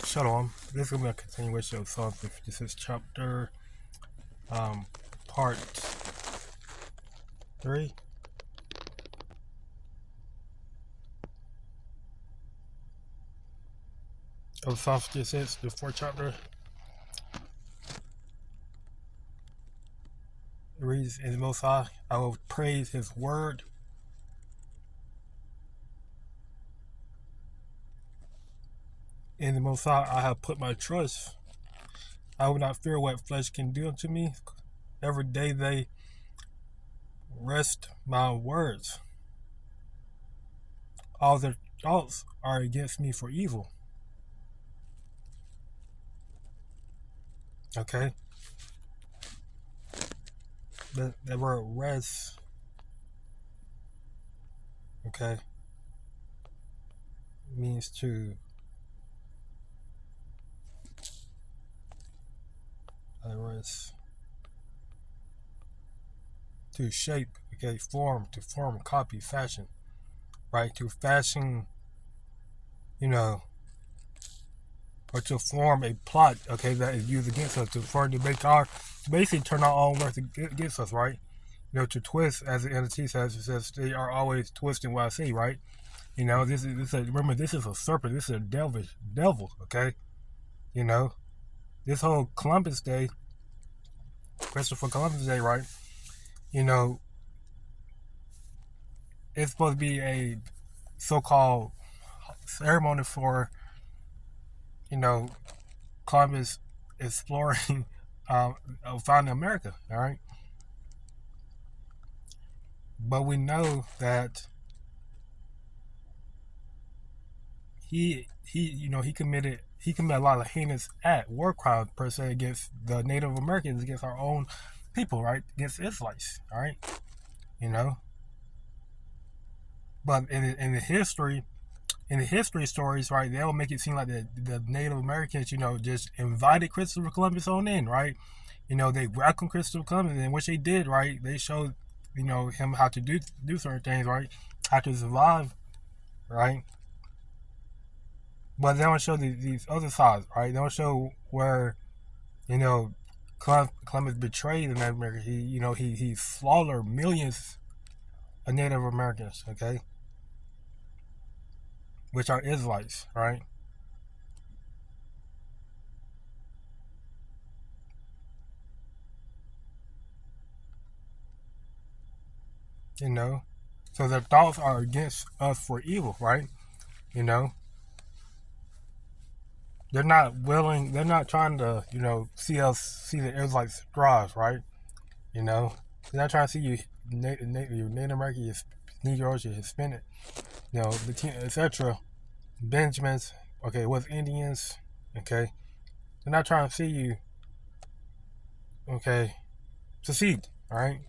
Shalom. This is going to be a continuation of Psalm 56 chapter, part 3. Of Psalm 56, the 4th chapter. It reads, "In the Most High, I will praise His word. In the Most High, I have put my trust. I will not fear what flesh can do unto me. Every day they wrest my words. All their thoughts are against me for evil." Okay? The word rest, okay, means to rest, to shape, okay, form, copy, fashion, right? To fashion, or to form a plot, okay, that is used against us, to basically turn our own words against us, right? To twist, as the entity says, it says they are always twisting what I see, right? Remember, this is a serpent, this is a devil, okay? This whole Columbus Day, Christopher Columbus Day, right? It's supposed to be a so-called ceremony for, Columbus exploring, finding America, all right? But we know that he committed a lot of heinous war crimes per se against the Native Americans, against our own people, right? Against Israelites, all right? But in the history stories, right, they'll make it seem like the Native Americans, just invited Christopher Columbus on in, right? They welcomed Christopher Columbus, and what they did, right, they showed, him how to do certain things, right? How to survive, right? But they don't show these other sides, right? They don't show where, Columbus betrayed the Native Americans. He slaughtered millions of Native Americans, okay? Which are Israelites, right? So their thoughts are against us for evil, right? They're not trying to, see the Israelites thrive, right? They're not trying to see you, Native American, Negroes, Hispanic, etc. Benjamins, okay, West Indians, okay. They're not trying to see you, okay, succeed, all right?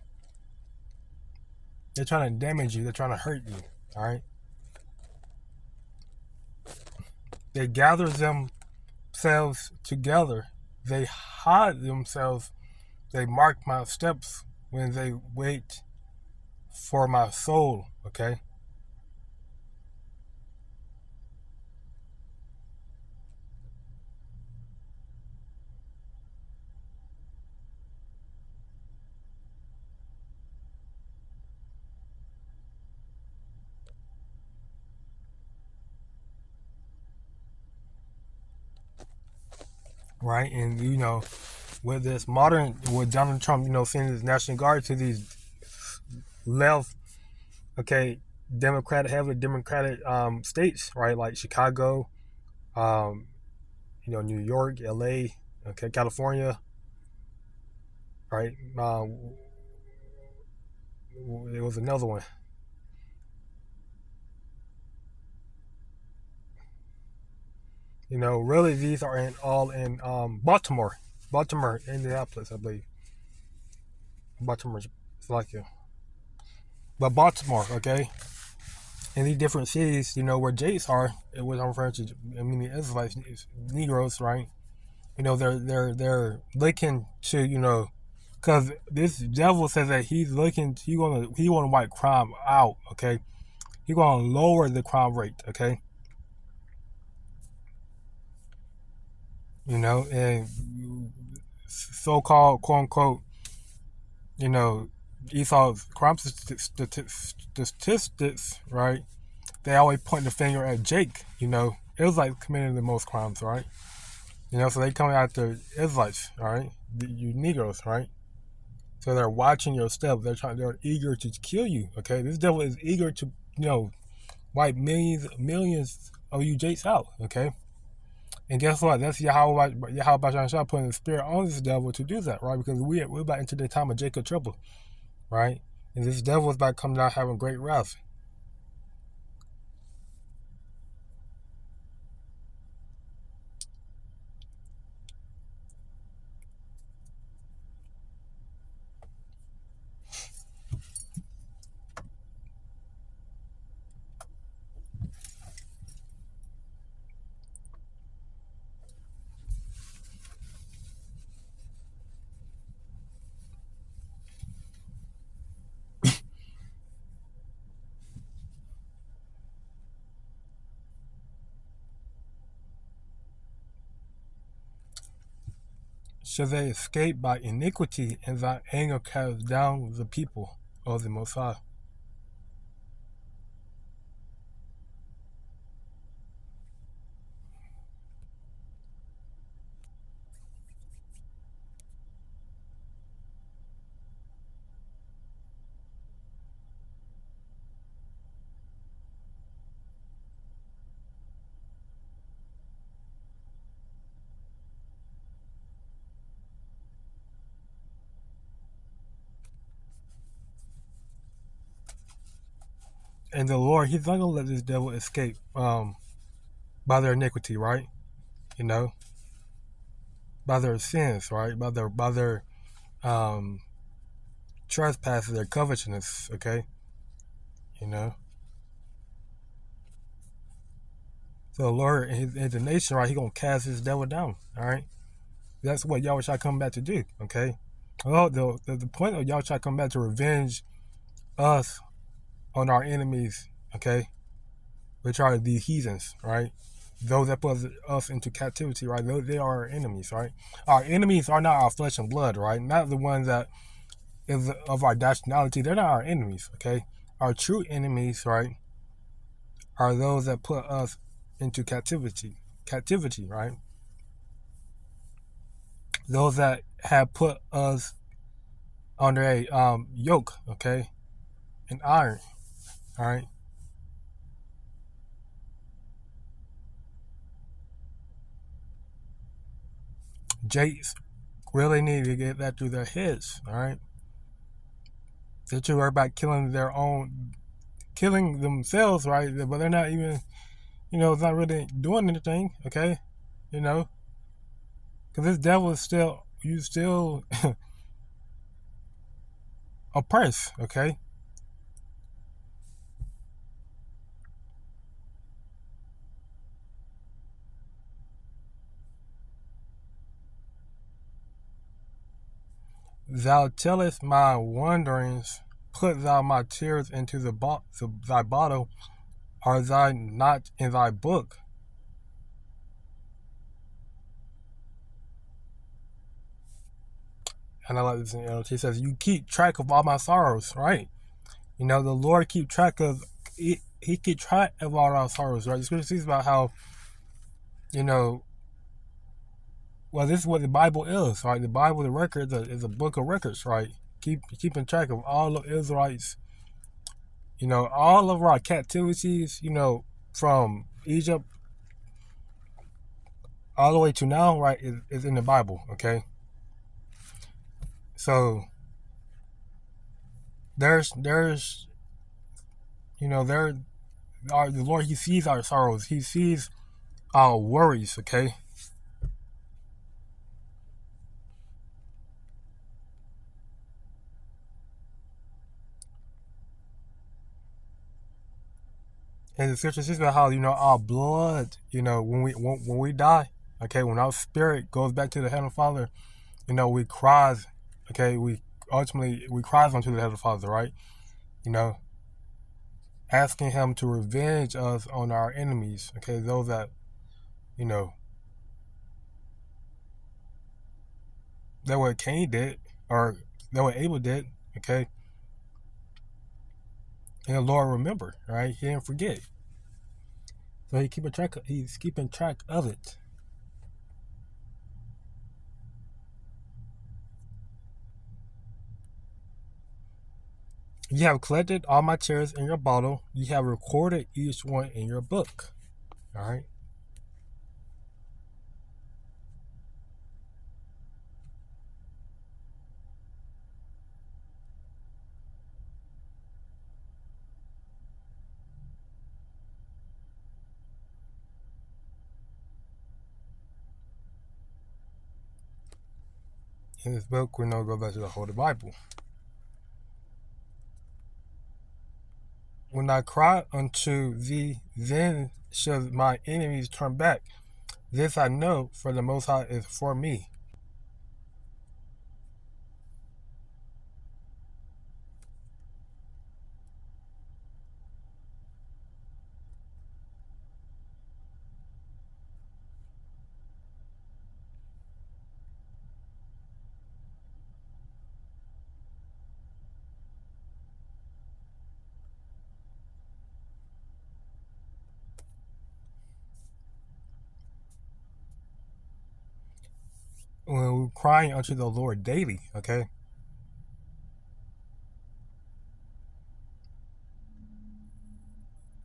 They're trying to damage you. They're trying to hurt you, all right? They gather themselves together. They hide themselves. They mark my steps when they wait for my soul, okay? Right? And, with Donald Trump, sending his National Guard to these left, okay, heavily Democratic states, right? Like Chicago, New York, LA, okay, California, right? There was another one. Really, these are all in Baltimore, Indianapolis, I believe. Baltimore, Slovakia. But Baltimore, okay? In these different cities, where Jays are, what I'm referring to, the Israelites, Negroes, right? They're looking to, because this devil says that he want to wipe crime out, okay? He's gonna lower the crime rate, okay? and so-called quote unquote, you know, Esau's crime statistics, right? They always point the finger at Jake. Israelites committing the most crimes, right? So they come after Israelites, all right? You Negroes, right? So they're watching your step. They're eager to kill you. Okay, this devil is eager to, wipe millions of you Jakes out. Okay, and guess what? That's Yahweh Shah putting the spirit on this devil to do that, right? Because we're about into the time of Jacob trouble, right? And this devil is about to come down having great wrath. Shall they escape by iniquity, and thy anger cast down the people of the Most High? And the Lord, He's not gonna let this devil escape by their iniquity, right? You know, by their sins, right? By their um, trespasses, their covetousness. Okay, you know. So the Lord and the nation, right? He gonna cast this devil down. All right. That's what Yahweh shall come back to do. Okay. Well, the point of Yahweh shall come back to revenge us on our enemies. Okay, which are the heathens, right? Those that put us into captivity, right? They are our enemies, right? Our enemies are not our flesh and blood, right? Not the ones that is of our nationality. They're not our enemies, okay? Our true enemies, right, are those that put us into captivity, right? Those that have put us under a yoke, okay, an iron, all right. Jakes really need to get that through their heads, all right. They should worry about killing themselves, right? But they're not even, it's not really doing anything, okay? Because this devil is still oppressed, okay? Thou tellest my wanderings, put thou my tears into thy bottle, are thy not in thy book? And I like this in NLT. He says, you keep track of all my sorrows, right? The Lord keep track of, he keep track of all our sorrows, right? The scripture speaks about how, well, this is what the Bible is, right? The Bible, the record, is a book of records, right? Keeping track of all the Israelites, all of our captivities, from Egypt all the way to now, right, is in the Bible, okay? So there's there the Lord, He sees our sorrows, He sees our worries, okay? And the scripture says about how our blood, when we die, okay, when our spirit goes back to the Heavenly Father, we cries, okay, we cries unto the Heavenly Father, right? Asking Him to revenge us on our enemies, okay, those that, That what Cain did, or that what Abel did. Okay, and the Lord remembered. Right, He didn't forget. So He's keeping track of it. You have collected all my tears in your bottle. You have recorded each one in your book. All right. In this book, we now go back to the Holy Bible. When I cry unto thee, then shall my enemies turn back. This I know, for the Most High is for me. When we're crying unto the Lord daily, okay?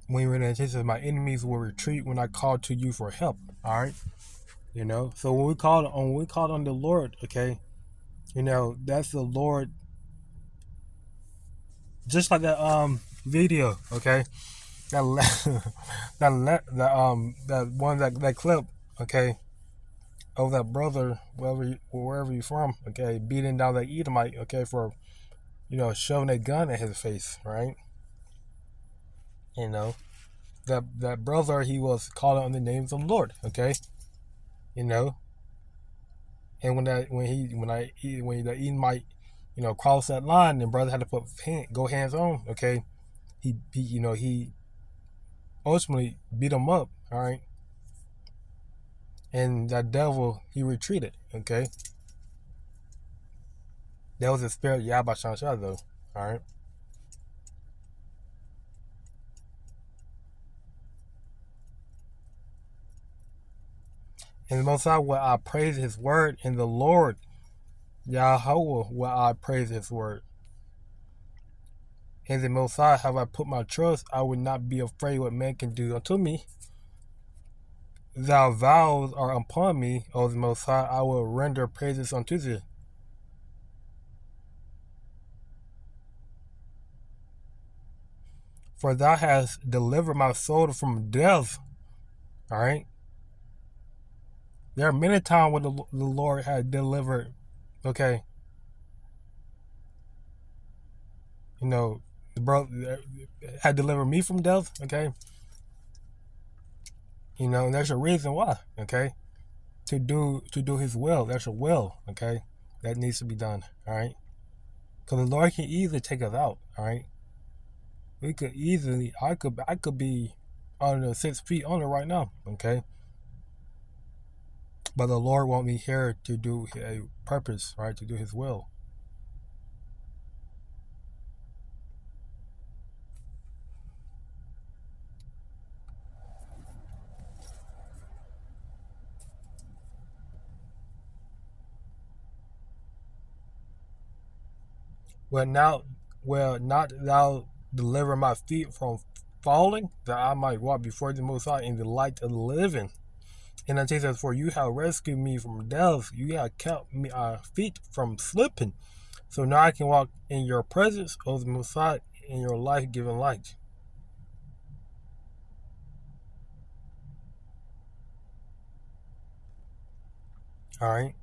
When we're in anticipation, my enemies will retreat when I call to you for help. All right, So when we call on the Lord, okay, that's the Lord. Just like that video, okay, that clip, okay, of that brother, wherever you're from, okay, beating down that Edomite, okay, for shoving a gun at his face, right? You know that brother, he was calling on the names of the Lord, okay, you know, and when the Edomite, cross that line, and brother had to go hands on, okay, he ultimately beat him up, all right, and that devil, he retreated, okay. That was the spirit Yabashah though, all right. And the Most High will I praise His word, and the Lord Yahweh will I praise His word. In the Most High have I put my trust. I would not be afraid what man can do unto me. Thy vows are upon me, O the Most High. I will render praises unto thee. For thou hast delivered my soul from death. All right. There are many times when the Lord had delivered, okay, the brother had delivered me from death, okay. And there's a reason why, okay, to do His will. There's a will, okay, that needs to be done, all right. Because the Lord can easily take us out, all right. We could easily, I could be on the 6 feet under right now, okay. But the Lord want me here to do a purpose, right, to do His will. Well, not thou deliver my feet from falling, that I might walk before the Most High in the light of the living. And it says, for you have rescued me from death, you have kept my feet from slipping. So now I can walk in your presence, O the Most High, in your life-giving light. All right.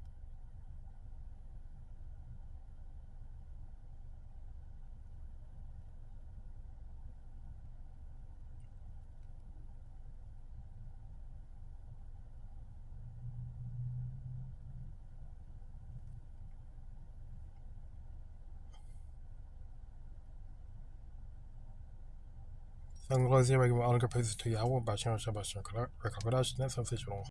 So I'm going to give all the praises to Yahweh, by Shem Shabbat Shem Kodash, that's official.